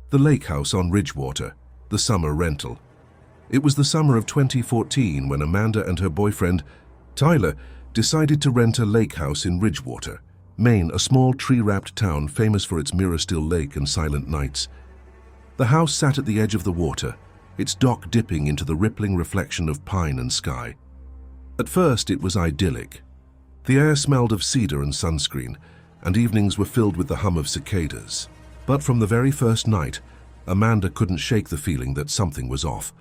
The lake house on Ridgewater, the summer rental. It was the summer of 2014 when Amanda and her boyfriend, Tyler, decided to rent a lake house in Ridgewater, Maine, a small tree-wrapped town famous for its mirror-still lake and silent nights. The house sat at the edge of the water, its dock dipping into the rippling reflection of pine and sky. At first, it was idyllic. The air smelled of cedar and sunscreen, and evenings were filled with the hum of cicadas. But from the very first night, Amanda couldn't shake the feeling that something was off.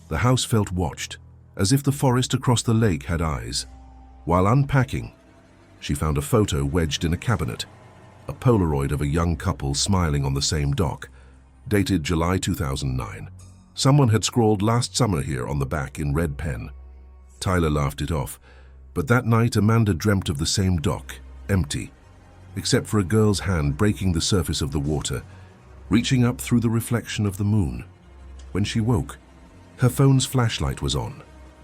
The house felt watched, as if the forest across the lake had eyes. While unpacking, she found a photo wedged in a cabinet, a Polaroid of a young couple smiling on the same dock, dated July 2009. Someone had scrawled "last summer" here on the back in red pen. Tyler laughed it off, but that night Amanda dreamt of the same dock, empty, except for a girl's hand breaking the surface of the water, reaching up through the reflection of the moon. When she woke, her phone's flashlight was on,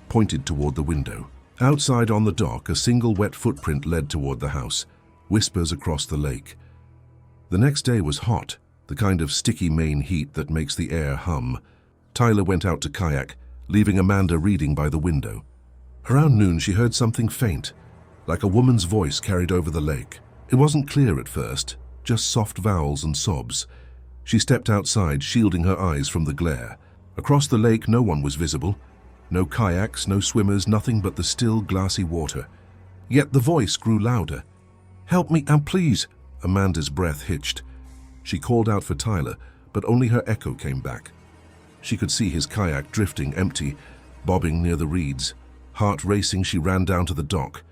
pointed toward the window. Outside on the dock, a single wet footprint led toward the house, whispers across the lake. The next day was hot, the kind of sticky Maine heat that makes the air hum. Tyler went out to kayak, leaving Amanda reading by the window. Around noon, she heard something faint, like a woman's voice carried over the lake. It wasn't clear at first, just soft vowels and sobs. She stepped outside, shielding her eyes from the glare. Across the lake, no one was visible. No kayaks, no swimmers, nothing but the still, glassy water. Yet the voice grew louder. "Help me, and please!" Amanda's breath hitched. She called out for Tyler, but only her echo came back. She could see his kayak drifting empty, bobbing near the reeds. Heart racing, she ran down to the dock.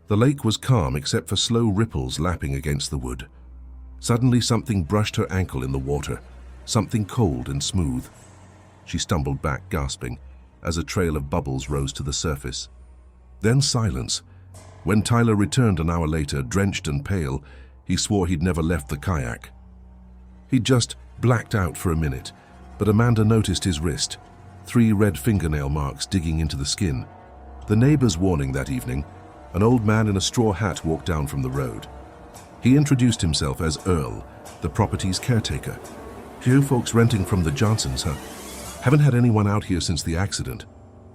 The lake was calm except for slow ripples lapping against the wood. Suddenly something brushed her ankle in the water, something cold and smooth. She stumbled back, gasping, as a trail of bubbles rose to the surface. Then silence. When Tyler returned an hour later, drenched and pale, he swore he'd never left the kayak. He'd just blacked out for a minute, but Amanda noticed his wrist, 3 red fingernail marks digging into the skin. The neighbor's warning that evening, an old man in a straw hat walked down from the road. He introduced himself as Earl, the property's caretaker. "You folks renting from the Johnsons, huh? Haven't had anyone out here since the accident."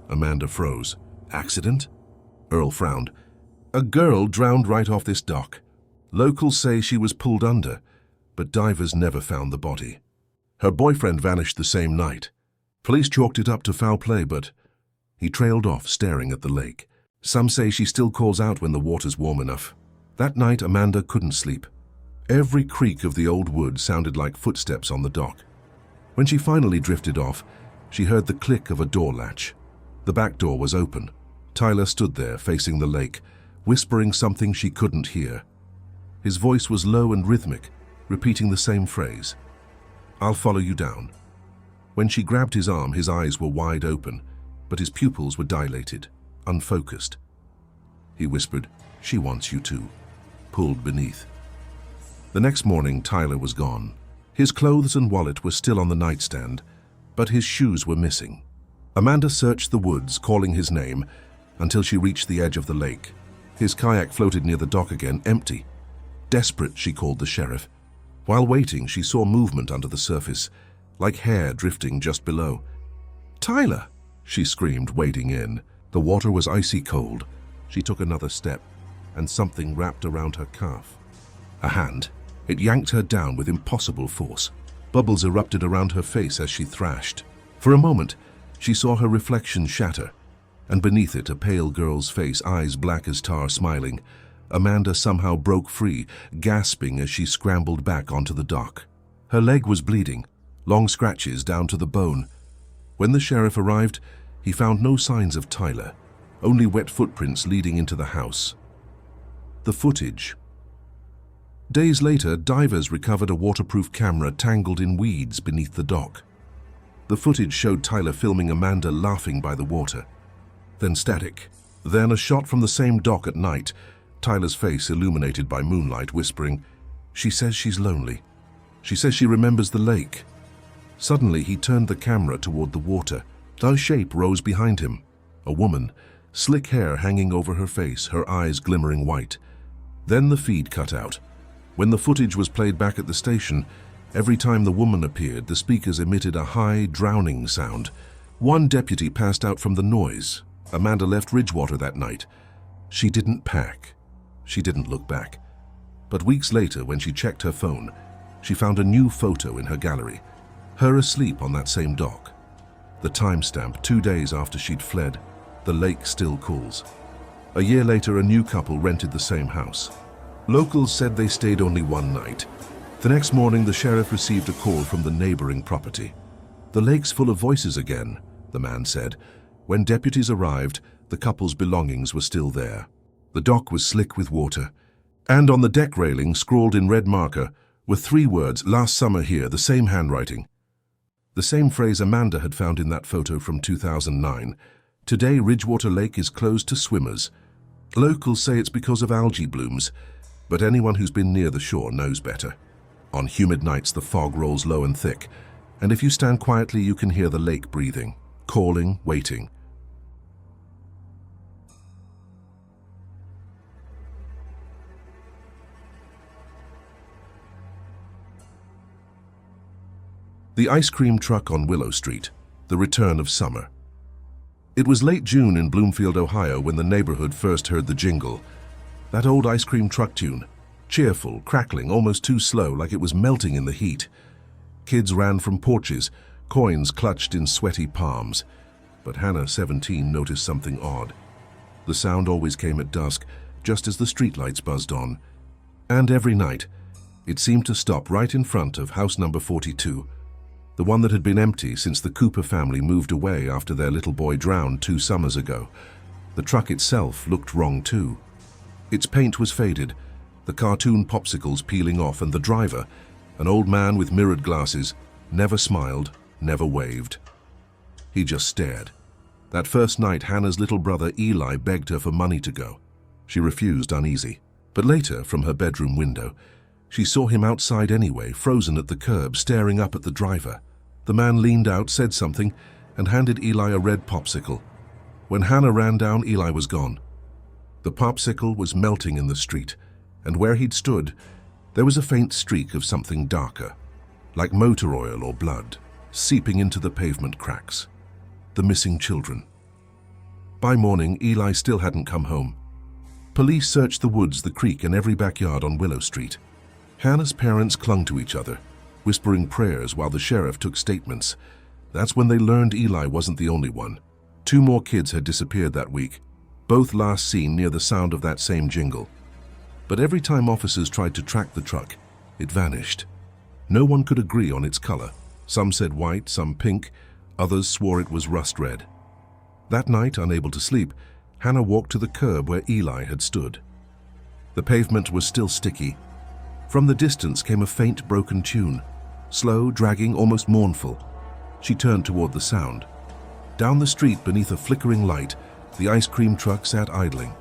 Amanda froze. "Accident?" Earl frowned. "A girl drowned right off this dock. Locals say she was pulled under, but divers never found the body. Her boyfriend vanished the same night. Police chalked it up to foul play, but..." He trailed off, staring at the lake. "Some say she still calls out when the water's warm enough." That night, Amanda couldn't sleep. Every creak of the old wood sounded like footsteps on the dock. When she finally drifted off, she heard the click of a door latch. The back door was open. Tyler stood there, facing the lake, whispering something she couldn't hear. His voice was low and rhythmic, repeating the same phrase. "I'll follow you down." When she grabbed his arm, his eyes were wide open, but his pupils were dilated, unfocused. He whispered, "She wants you too," pulled beneath. The next morning, Tyler was gone. His clothes and wallet were still on the nightstand, but his shoes were missing. Amanda searched the woods, calling his name, until she reached the edge of the lake. His kayak floated near the dock again, empty. Desperate, she called the sheriff. While waiting, she saw movement under the surface, like hair drifting just below. "Tyler!" she screamed, wading in. The water was icy cold. She took another step, and something wrapped around her calf. A hand. It yanked her down with impossible force. Bubbles erupted around her face as she thrashed. For a moment, she saw her reflection shatter, and beneath it a pale girl's face, eyes black as tar, smiling. Amanda somehow broke free, gasping as she scrambled back onto the dock. Her leg was bleeding, long scratches down to the bone. When the sheriff arrived, he found no signs of Tyler, only wet footprints leading into the house. The footage. Days later, divers recovered a waterproof camera tangled in weeds beneath the dock. The footage showed Tyler filming Amanda laughing by the water. Then static. Then a shot from the same dock at night, Tyler's face illuminated by moonlight, whispering, "She says she's lonely. She says she remembers the lake." Suddenly, he turned the camera toward the water. A shape rose behind him. A woman, slick hair hanging over her face, her eyes glimmering white. Then the feed cut out. When the footage was played back at the station, Every time the woman appeared, the speakers emitted a high, drowning sound. One deputy passed out from the noise. Amanda left Ridgewater that night. She didn't pack. She didn't look back. But weeks later, when she checked her phone, she found a new photo in her gallery, her asleep on that same dock. The timestamp, 2 days after she'd fled. The lake still cools. A year later, a new couple rented the same house. Locals said they stayed only one night. The next morning, the sheriff received a call from the neighboring property. "The lake's full of voices again," the man said. When deputies arrived, the couple's belongings were still there. The dock was slick with water, and on the deck railing, scrawled in red marker, were 3 words, "Last summer here," the same handwriting. The same phrase Amanda had found in that photo from 2009. Today, Ridgewater Lake is closed to swimmers. Locals say it's because of algae blooms, but anyone who's been near the shore knows better. On humid nights, the fog rolls low and thick, and if you stand quietly, you can hear the lake breathing, calling, waiting. The ice cream truck on Willow Street, the return of summer. It was late June in Bloomfield, Ohio, when the neighborhood first heard the jingle. That old ice cream truck tune, cheerful, crackling, almost too slow, like it was melting in the heat. Kids ran from porches, coins clutched in sweaty palms. But Hannah, 17, noticed something odd. The sound always came at dusk, just as the streetlights buzzed on. And every night, it seemed to stop right in front of house number 42. The one that had been empty since the Cooper family moved away after their little boy drowned 2 summers ago. The truck itself looked wrong too. Its paint was faded, the cartoon popsicles peeling off, and the driver, an old man with mirrored glasses, never smiled, never waved. He just stared. That first night, Hannah's little brother Eli begged her for money to go. She refused, uneasy. But later, from her bedroom window, she saw him outside anyway, frozen at the curb, staring up at the driver. The man leaned out, said something, and handed Eli a red popsicle. When Hannah ran down, Eli was gone. The popsicle was melting in the street, and where he'd stood, there was a faint streak of something darker, like motor oil or blood, seeping into the pavement cracks. The missing children. By morning, Eli still hadn't come home. Police searched the woods, the creek, and every backyard on Willow Street. Hannah's parents clung to each other, whispering prayers while the sheriff took statements. That's when they learned Eli wasn't the only one. 2 more kids had disappeared that week, both last seen near the sound of that same jingle. But every time officers tried to track the truck, it vanished. No one could agree on its color. Some said white, some pink, others swore it was rust red. That night, unable to sleep, Hannah walked to the curb where Eli had stood. The pavement was still sticky. From the distance came a faint, broken tune, slow, dragging, almost mournful. She turned toward the sound. Down the street, beneath a flickering light, the ice cream truck sat idling.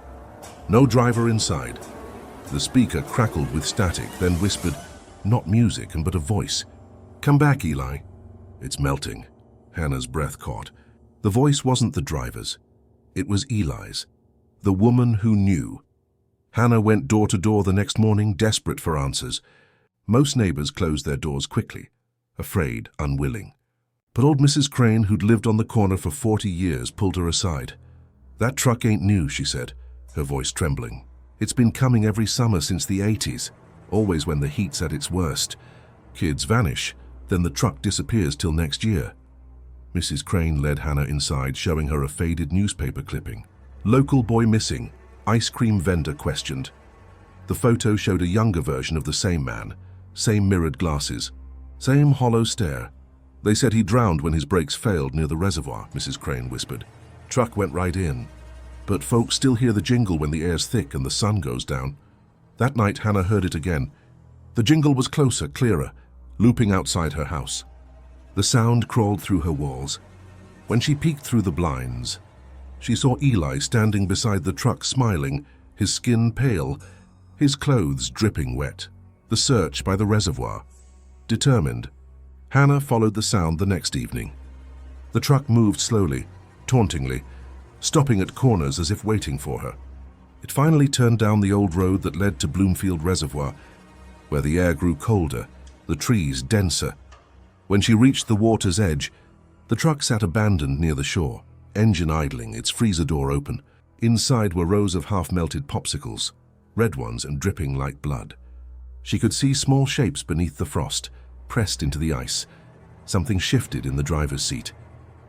No driver inside. The speaker crackled with static, then whispered, not music, but a voice. "Come back, Eli." "It's melting." Hannah's breath caught. The voice wasn't the driver's. It was Eli's. The woman who knew. Hannah went door to door the next morning, desperate for answers. Most neighbors closed their doors quickly, afraid, unwilling. But old Mrs. Crane, who'd lived on the corner for 40 years, pulled her aside. "That truck ain't new," she said, her voice trembling. "It's been coming every summer since the 80s, always when the heat's at its worst. Kids vanish, then the truck disappears till next year." Mrs. Crane led Hannah inside, showing her a faded newspaper clipping. "Local boy missing. Ice cream vendor questioned." The photo showed a younger version of the same man, same mirrored glasses, same hollow stare. "They said he drowned when his brakes failed near the reservoir," Mrs. Crane whispered. "Truck went right in. But folks still hear the jingle when the air's thick and the sun goes down." That night, Hannah heard it again. The jingle was closer, clearer, looping outside her house. The sound crawled through her walls. When she peeked through the blinds, she saw Eli standing beside the truck, smiling, his skin pale, his clothes dripping wet. The search by the reservoir. Determined, Hannah followed the sound the next evening. The truck moved slowly, tauntingly, stopping at corners as if waiting for her. It finally turned down the old road that led to Bloomfield Reservoir, where the air grew colder the trees denser. When she reached the water's edge, the truck sat abandoned near the shore, engine idling, its freezer door open. Inside were rows of half-melted popsicles, red ones and dripping like blood. She could see small shapes beneath the frost, pressed into the ice. Something shifted in the driver's seat.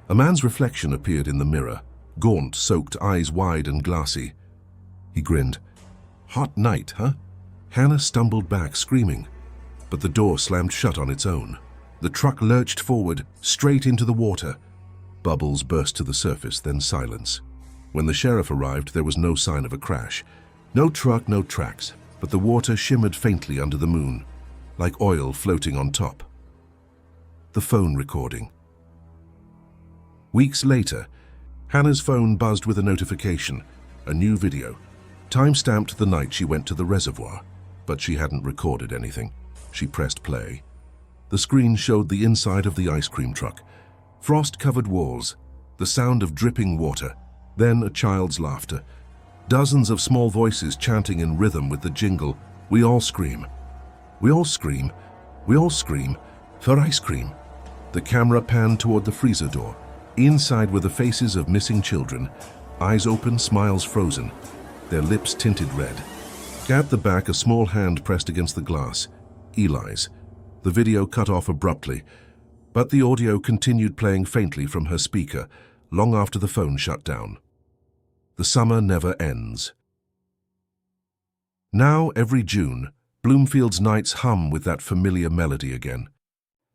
A man's reflection appeared in the mirror, gaunt, soaked, eyes wide and glassy. He grinned. "Hot night, huh?" Hannah stumbled back, screaming, but the door slammed shut on its own. The truck lurched forward, straight into the water. Bubbles burst to the surface, then silence. When the sheriff arrived, there was no sign of a crash. No truck, no tracks, but the water shimmered faintly under the moon, like oil floating on top. The phone recording. Weeks later, Hannah's phone buzzed with a notification, a new video. Time-stamped the night she went to the reservoir, but she hadn't recorded anything. She pressed play. The screen showed the inside of the ice cream truck. Frost-covered walls, the sound of dripping water, then a child's laughter. Dozens of small voices chanting in rhythm with the jingle, "We all scream. We all scream. We all scream. For ice cream." The camera panned toward the freezer door. Inside were the faces of missing children, eyes open, smiles frozen, their lips tinted red. At the back, a small hand pressed against the glass. Eli's. The video cut off abruptly, but the audio continued playing faintly from her speaker, long after the phone shut down. The summer never ends. Now, every June, Bloomfield's nights hum with that familiar melody again.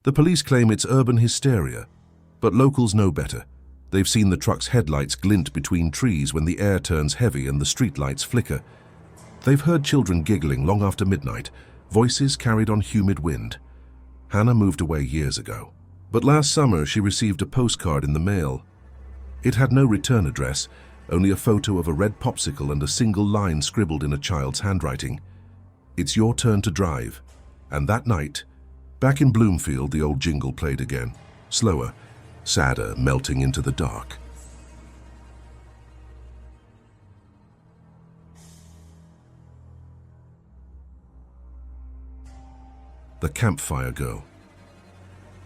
The police claim it's urban hysteria, but locals know better. They've seen the truck's headlights glint between trees when the air turns heavy and the streetlights flicker. They've heard children giggling long after midnight, voices carried on humid wind. Hannah moved away years ago, but last summer she received a postcard in the mail. It had no return address, only a photo of a red popsicle and a single line scribbled in a child's handwriting. "It's your turn to drive." And that night, back in Bloomfield, the old jingle played again, slower, sadder, melting into the dark. The Campfire Girl.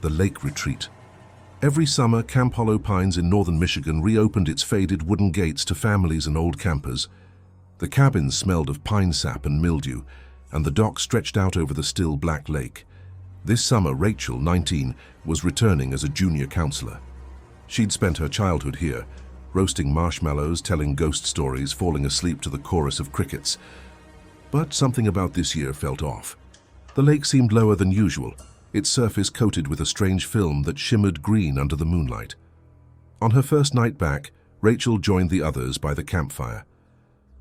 The Lake Retreat. Every summer, Camp Hollow Pines in northern Michigan reopened its faded wooden gates to families and old campers. The cabins smelled of pine sap and mildew, and the dock stretched out over the still black lake. This summer, Rachel, 19, was returning as a junior counselor. She'd spent her childhood here, roasting marshmallows, telling ghost stories, falling asleep to the chorus of crickets. But something about this year felt off. The lake seemed lower than usual, its surface coated with a strange film that shimmered green under the moonlight. On her first night back, Rachel joined the others by the campfire.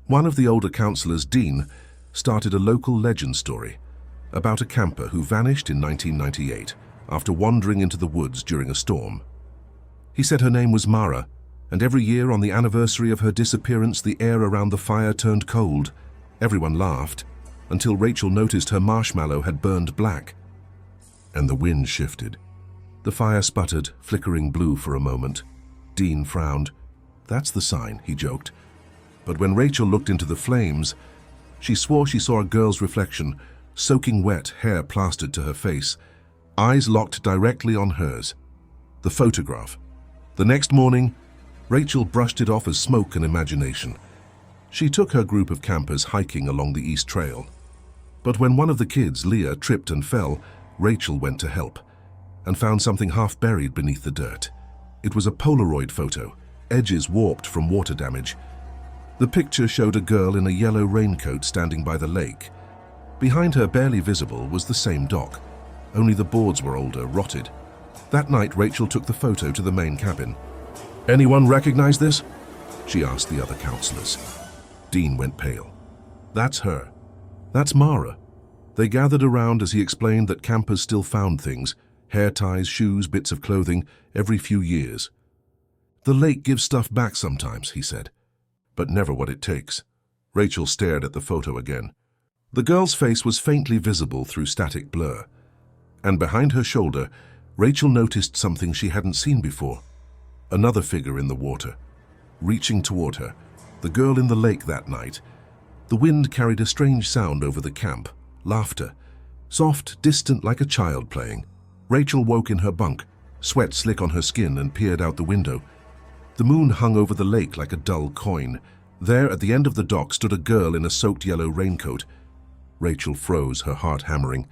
One of the older counselors, Dean, started a local legend story about a camper who vanished in 1998 after wandering into the woods during a storm. He said her name was Mara, and every year on the anniversary of her disappearance, the air around the fire turned cold. Everyone laughed, until Rachel noticed her marshmallow had burned black, and the wind shifted. The fire sputtered, flickering blue for a moment. Dean frowned. "That's the sign," he joked. But when Rachel looked into the flames, she swore she saw a girl's reflection, soaking wet, hair plastered to her face, eyes locked directly on hers. The photograph. The next morning, Rachel brushed it off as smoke and imagination. She took her group of campers hiking along the East Trail. But when one of the kids, Leah, tripped and fell, Rachel went to help and found something half buried beneath the dirt. It was a Polaroid photo, edges warped from water damage. The picture showed a girl in a yellow raincoat standing by the lake. Behind her, barely visible, was the same dock, only the boards were older, rotted. That night, Rachel took the photo to the main cabin. "Anyone recognize this?" she asked the other counselors. Dean went pale. "That's her. That's Mara." They gathered around as he explained that campers still found things, hair ties, shoes, bits of clothing, every few years. "The lake gives stuff back sometimes," he said, "but never what it takes." Rachel stared at the photo again. The girl's face was faintly visible through static blur, and behind her shoulder, Rachel noticed something she hadn't seen before. Another figure in the water, reaching toward her, the girl in the lake that night. The wind carried a strange sound over the camp, laughter, Soft, distant like a child playing. Rachel woke in her bunk, sweat slick on her skin, and peered out the window. The moon hung over the lake like a dull coin. There, at the end of the dock, stood a girl in a soaked yellow raincoat. Rachel froze, her heart hammering.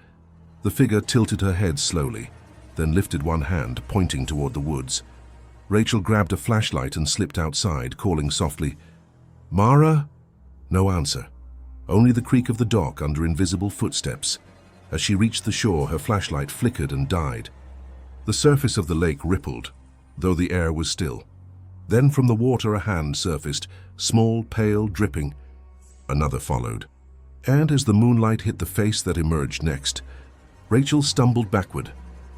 The figure tilted her head slowly, then lifted one hand, pointing toward the woods. Rachel grabbed a flashlight and slipped outside, calling softly, "Mara?" No answer. Only the creak of the dock under invisible footsteps. As she reached the shore, her flashlight flickered and died. The surface of the lake rippled, though the air was still. Then from the water a hand surfaced, small, pale, dripping. Another followed. And as the moonlight hit the face that emerged next, Rachel stumbled backward,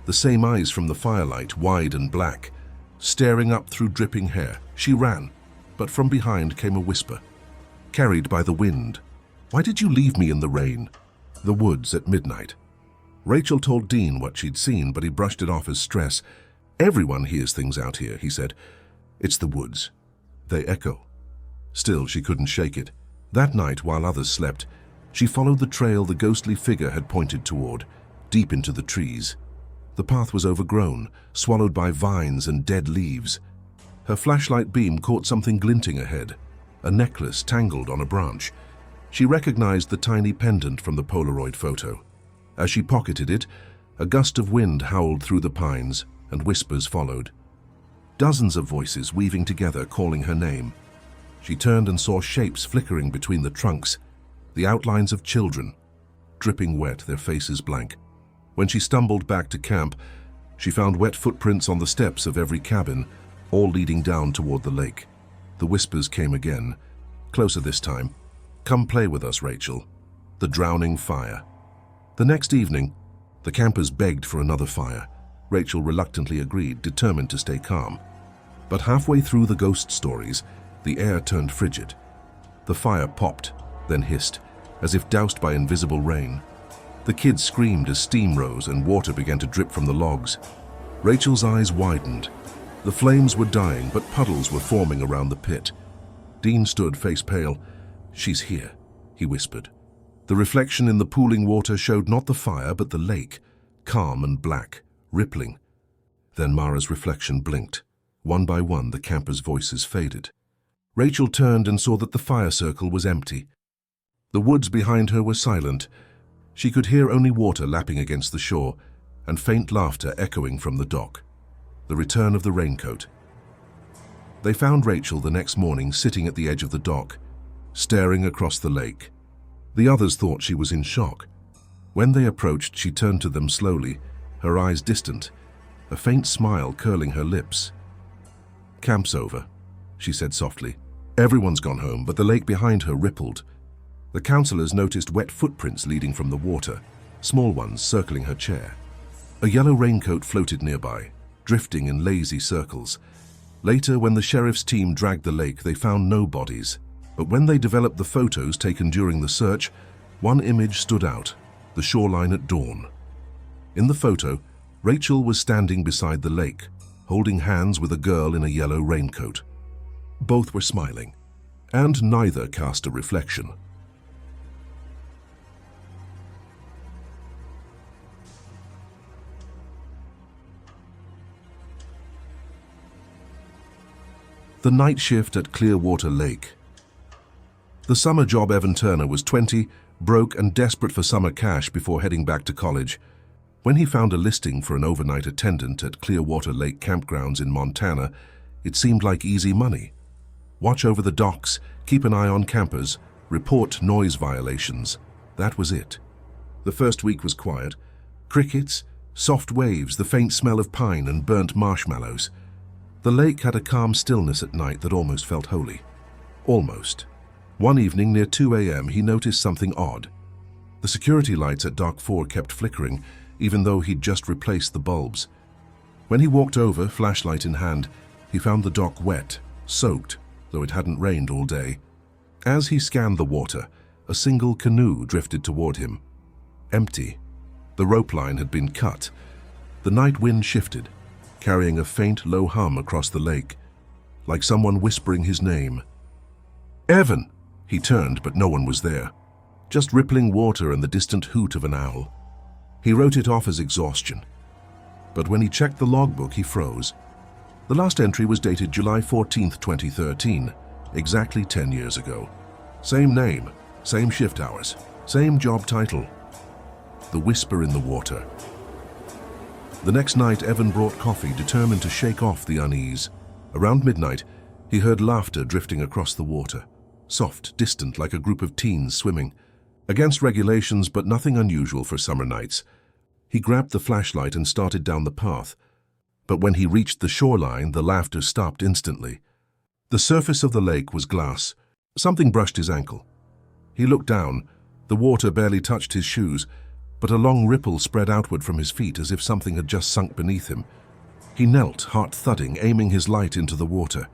the same eyes from the firelight, wide and black, staring up through dripping hair. She ran, but from behind came a whisper, carried by the wind. "Why did you leave me in the rain?" The woods at midnight. Rachel told Dean what she'd seen, but he brushed it off as stress. "Everyone hears things out here," he said. "It's the woods. They echo." Still, she couldn't shake it. That night, while others slept, she followed the trail the ghostly figure had pointed toward, deep into the trees. The path was overgrown, swallowed by vines and dead leaves. Her flashlight beam caught something glinting ahead, a necklace tangled on a branch. She recognized the tiny pendant from the Polaroid photo. As she pocketed it, a gust of wind howled through the pines, and whispers followed. Dozens of voices weaving together, calling her name. She turned and saw shapes flickering between the trunks, the outlines of children, dripping wet, their faces blank. When she stumbled back to camp, she found wet footprints on the steps of every cabin, all leading down toward the lake. The whispers came again, closer this time. "Come play with us, Rachel." The drowning fire. The next evening, the campers begged for another fire. Rachel reluctantly agreed, determined to stay calm. But halfway through the ghost stories, the air turned frigid. The fire popped, then hissed, as if doused by invisible rain. The kids screamed as steam rose and water began to drip from the logs. Rachel's eyes widened. The flames were dying, but puddles were forming around the pit. Dean stood face pale. "She's here," he whispered. The reflection in the pooling water showed not the fire, but the lake, calm and black, rippling. Then Mara's reflection blinked. One by one, the campers' voices faded. Rachel turned and saw that the fire circle was empty. The woods behind her were silent. She could hear only water lapping against the shore, and faint laughter echoing from the dock. The return of the raincoat. They found Rachel the next morning sitting at the edge of the dock, staring across the lake. The others thought she was in shock. When they approached, she turned to them slowly, her eyes distant, a faint smile curling her lips. "Camp's over," she said softly. "Everyone's gone home," but the lake behind her rippled. The counselors noticed wet footprints leading from the water, small ones circling her chair. A yellow raincoat floated nearby, drifting in lazy circles. Later, when the sheriff's team dragged the lake, they found no bodies. But when they developed the photos taken during the search, one image stood out, the shoreline at dawn. In the photo, Rachel was standing beside the lake, holding hands with a girl in a yellow raincoat. Both were smiling, and neither cast a reflection. The night shift at Clearwater Lake. The summer job Evan Turner was 20, broke and desperate for summer cash before heading back to college. When he found a listing for an overnight attendant at Clearwater Lake campgrounds in Montana, it seemed like easy money. Watch over the docks, keep an eye on campers, report noise violations. That was it. The first week was quiet. Crickets, soft waves, the faint smell of pine and burnt marshmallows. The lake had a calm stillness at night that almost felt holy. Almost. One evening near 2 a.m. he noticed something odd. The security lights at Dock 4 kept flickering, even though he'd just replaced the bulbs. When he walked over, flashlight in hand, he found the dock wet, soaked, though it hadn't rained all day. As he scanned the water, a single canoe drifted toward him. Empty. The rope line had been cut. The night wind shifted, carrying a faint, low hum across the lake, like someone whispering his name. "Evan!" He turned, but no one was there. Just rippling water and the distant hoot of an owl. He wrote it off as exhaustion. But when he checked the logbook, he froze. The last entry was dated July 14, 2013, exactly 10 years ago. Same name, same shift hours, same job title. The whisper in the water. The next night, Evan brought coffee, determined to shake off the unease. Around midnight, he heard laughter drifting across the water. Soft, distant, like a group of teens swimming. Against regulations, but nothing unusual for summer nights. He grabbed the flashlight and started down the path. But when he reached the shoreline, the laughter stopped instantly. The surface of the lake was glass. Something brushed his ankle. He looked down. The water barely touched his shoes, but a long ripple spread outward from his feet as if something had just sunk beneath him. He knelt, heart thudding, aiming his light into the water.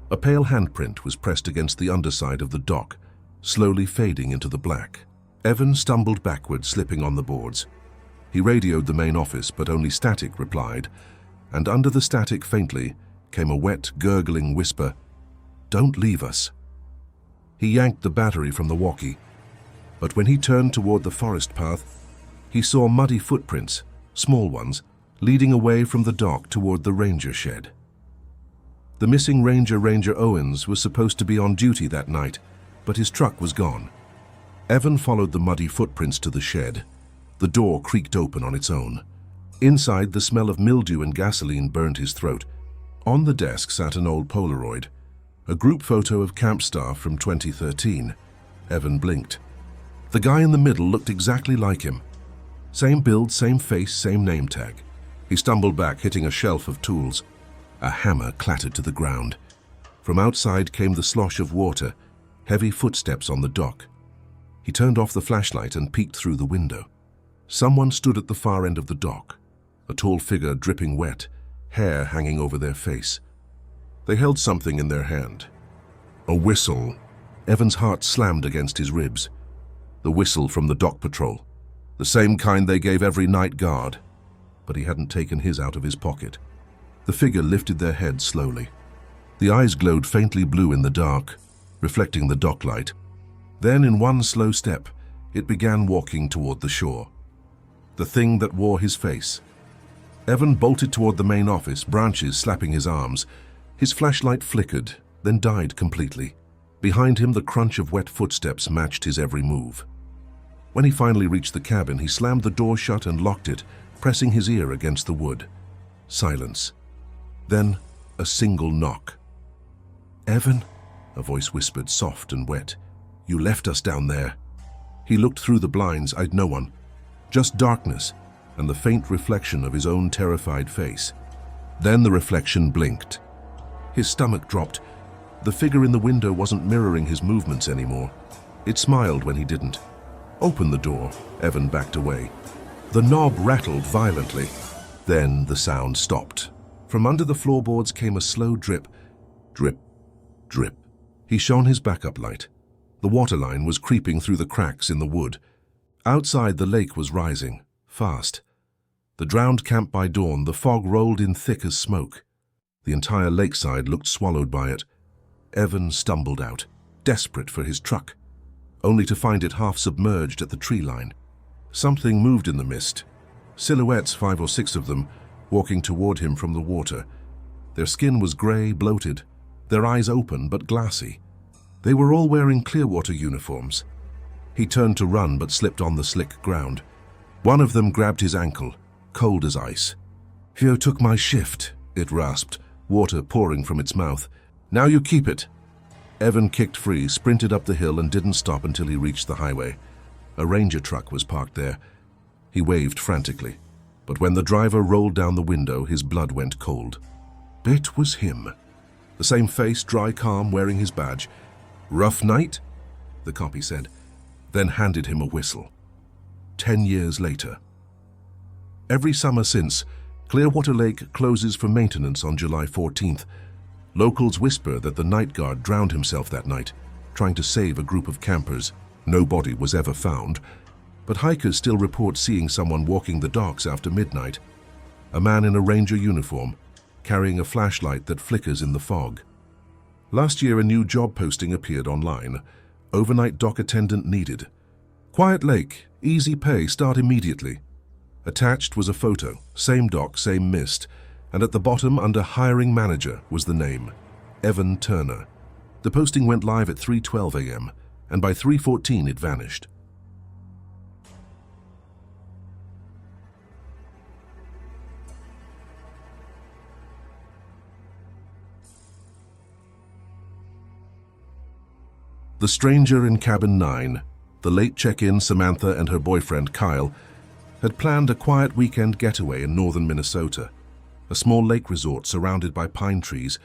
A pale handprint was pressed against the underside of the dock, slowly fading into the black. Evan stumbled backward, slipping on the boards. He radioed the main office, but only static replied, and under the static faintly came a wet, gurgling whisper, "Don't leave us." He yanked the battery from the walkie, but when he turned toward the forest path, he saw muddy footprints, small ones, leading away from the dock toward the ranger shed. The missing ranger, Ranger Owens, was supposed to be on duty that night, but his truck was gone. Evan followed the muddy footprints to the shed. The door creaked open on its own. Inside, the smell of mildew and gasoline burned his throat. On the desk sat an old Polaroid, a group photo of camp staff from 2013. Evan blinked. The guy in the middle looked exactly like him. Same build, same face, same name tag. He stumbled back, hitting a shelf of tools. A hammer clattered to the ground. From outside came the slosh of water, heavy footsteps on the dock. He turned off the flashlight and peeked through the window. Someone stood at the far end of the dock, a tall figure dripping wet, hair hanging over their face. They held something in their hand. A whistle. Evan's heart slammed against his ribs. The whistle from the dock patrol. The same kind they gave every night guard. But he hadn't taken his out of his pocket. The figure lifted their head slowly. The eyes glowed faintly blue in the dark, reflecting the dock light. Then, in one slow step, it began walking toward the shore. The thing that wore his face. Evan bolted toward the main office, branches slapping his arms. His flashlight flickered, then died completely. Behind him, the crunch of wet footsteps matched his every move. When he finally reached the cabin, he slammed the door shut and locked it, pressing his ear against the wood. Silence. Then, a single knock. "Evan," a voice whispered, soft and wet. "You left us down there." He looked through the blinds. I'd no one. Just darkness and the faint reflection of his own terrified face. Then the reflection blinked. His stomach dropped. The figure in the window wasn't mirroring his movements anymore. It smiled when he didn't. "Open the door." Evan backed away. The knob rattled violently. Then the sound stopped. From under the floorboards came a slow drip. Drip, drip. He shone his backup light. The waterline was creeping through the cracks in the wood. Outside, the lake was rising, fast. The drowned camp by dawn, the fog rolled in thick as smoke. The entire lakeside looked swallowed by it. Evan stumbled out, desperate for his truck, only to find it half submerged at the tree line. Something moved in the mist. Silhouettes, 5 or 6 of them, walking toward him from the water. Their skin was gray, bloated, their eyes open but glassy. They were all wearing Clearwater uniforms. He turned to run but slipped on the slick ground. One of them grabbed his ankle, cold as ice. "You took my shift," it rasped, water pouring from its mouth. "Now you keep it." Evan kicked free, sprinted up the hill and didn't stop until he reached the highway. A ranger truck was parked there. He waved frantically, but when the driver rolled down the window, his blood went cold. It was him. The same face, dry calm, wearing his badge. "Rough night?" the copy said, then handed him a whistle. 10 years later. Every summer since, Clearwater Lake closes for maintenance on July 14th. Locals whisper that the night guard drowned himself that night, trying to save a group of campers. No body was ever found, but hikers still report seeing someone walking the docks after midnight. A man in a ranger uniform, carrying a flashlight that flickers in the fog. Last year, a new job posting appeared online. Overnight dock attendant needed. Quiet lake, easy pay, start immediately. Attached was a photo, same dock, same mist, and at the bottom, under Hiring Manager, was the name, Evan Turner. The posting went live at 3:12 a.m., and by 3:14 it vanished. The stranger in cabin 9, the late check-in Samantha and her boyfriend Kyle, had planned a quiet weekend getaway in northern Minnesota, a small lake resort surrounded by pine trees,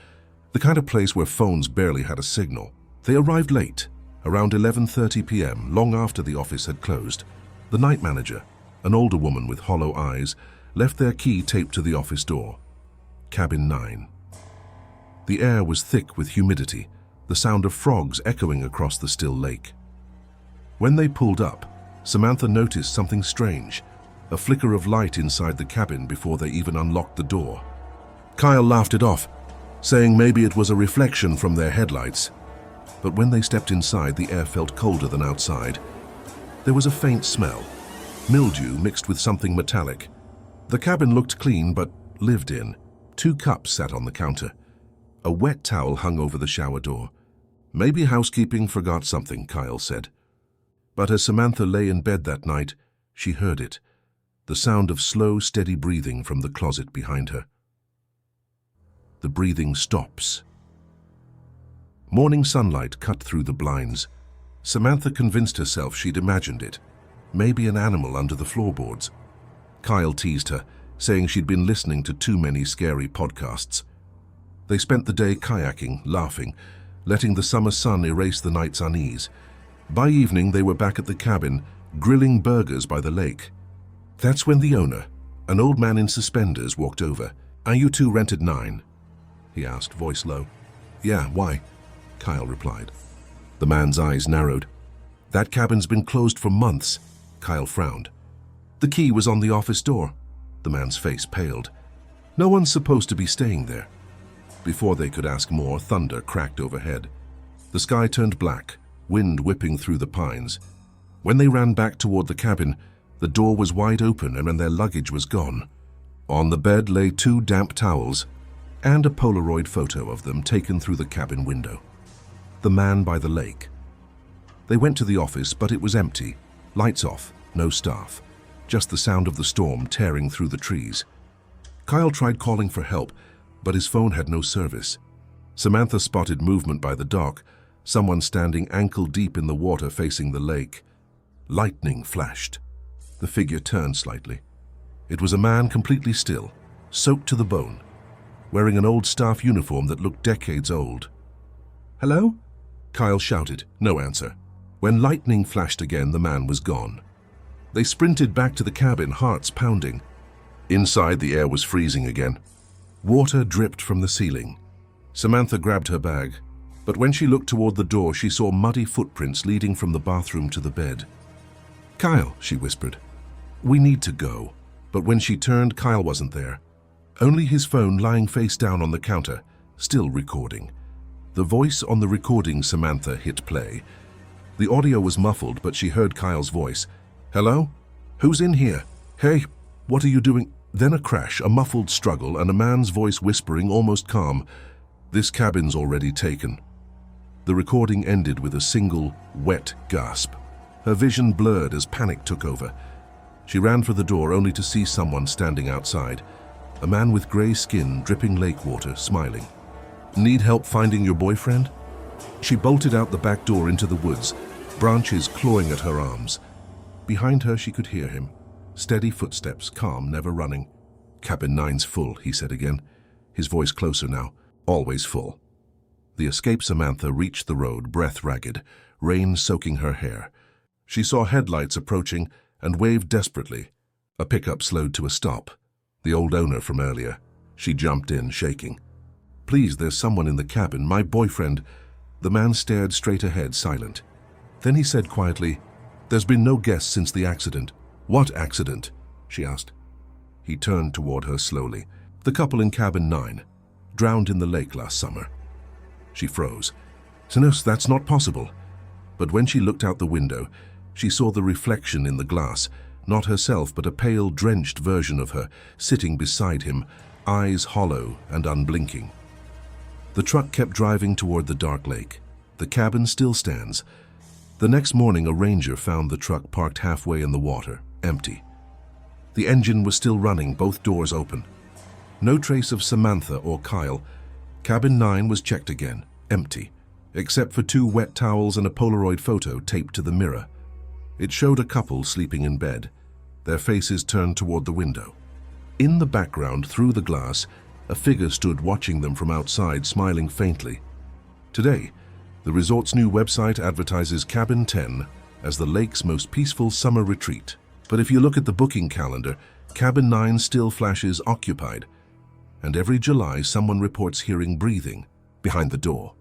the kind of place where phones barely had a signal. They arrived late, around 11:30 p.m., long after the office had closed. The night manager, an older woman with hollow eyes, left their key taped to the office door. Cabin 9. The air was thick with humidity, the sound of frogs echoing across the still lake. When they pulled up, Samantha noticed something strange, a flicker of light inside the cabin before they even unlocked the door. Kyle laughed it off, saying maybe it was a reflection from their headlights. But when they stepped inside, the air felt colder than outside. There was a faint smell, mildew mixed with something metallic. The cabin looked clean but lived in. 2 cups sat on the counter. A wet towel hung over the shower door. Maybe housekeeping forgot something, Kyle said. But as Samantha lay in bed that night, she heard it, the sound of slow, steady breathing from the closet behind her. The breathing stops. Morning sunlight cut through the blinds. Samantha convinced herself she'd imagined it, maybe an animal under the floorboards. Kyle teased her, saying she'd been listening to too many scary podcasts. They spent the day kayaking, laughing, letting the summer sun erase the night's unease. By evening, they were back at the cabin, grilling burgers by the lake. That's when the owner, an old man in suspenders, walked over. "Are you two rented 9?" he asked, voice low. "Yeah, why?" Kyle replied. The man's eyes narrowed. "That cabin's been closed for months." Kyle frowned. "The key was on the office door." The man's face paled. "No one's supposed to be staying there." Before they could ask more, thunder cracked overhead. The sky turned black, wind whipping through the pines. When they ran back toward the cabin, the door was wide open and their luggage was gone. On the bed lay 2 damp towels and a Polaroid photo of them taken through the cabin window. The man by the lake. They went to the office, but it was empty. Lights off, no staff. Just the sound of the storm tearing through the trees. Kyle tried calling for help, but his phone had no service. Samantha spotted movement by the dock, someone standing ankle-deep in the water facing the lake. Lightning flashed. The figure turned slightly. It was a man completely still, soaked to the bone, wearing an old staff uniform that looked decades old. "Hello?" Kyle shouted. No answer. When lightning flashed again, the man was gone. They sprinted back to the cabin, hearts pounding. Inside, the air was freezing again. Water dripped from the ceiling. Samantha grabbed her bag, but when she looked toward the door, she saw muddy footprints leading from the bathroom to the bed. "Kyle," she whispered, "we need to go." But when she turned, Kyle wasn't there. Only his phone lying face down on the counter, still recording. The voice on the recording, Samantha hit play. The audio was muffled, but she heard Kyle's voice. "Hello? Who's in here? Hey, what are you doing?" Then a crash, a muffled struggle, and a man's voice whispering, almost calm, "This cabin's already taken." The recording ended with a single, wet gasp. Her vision blurred as panic took over. She ran for the door only to see someone standing outside. A man with gray skin, dripping lake water, smiling. "Need help finding your boyfriend?" She bolted out the back door into the woods, branches clawing at her arms. Behind her, she could hear him. Steady footsteps, calm, never running. "Cabin 9's full," he said again, his voice closer now, always full. The escaped Samantha reached the road, breath ragged, rain soaking her hair. She saw headlights approaching and waved desperately. A pickup slowed to a stop. The old owner from earlier. She jumped in, shaking. "Please, there's someone in the cabin, my boyfriend." The man stared straight ahead, silent. Then he said quietly, "There's been no guests since the accident." "What accident?" she asked. He turned toward her slowly. "The couple in cabin 9, drowned in the lake last summer." She froze. "No, that's not possible." But when she looked out the window, she saw the reflection in the glass, not herself but a pale, drenched version of her, sitting beside him, eyes hollow and unblinking. The truck kept driving toward the dark lake. The cabin still stands. The next morning, a ranger found the truck parked halfway in the water, empty. The engine was still running, both doors open. No trace of Samantha or Kyle. Cabin 9 was checked again, empty, except for 2 wet towels and a Polaroid photo taped to the mirror. It showed a couple sleeping in bed, their faces turned toward the window. In the background, through the glass, a figure stood watching them from outside, smiling faintly. Today, the resort's new website advertises Cabin 10 as the lake's most peaceful summer retreat. But if you look at the booking calendar, Cabin 9 still flashes occupied, and every July someone reports hearing breathing behind the door.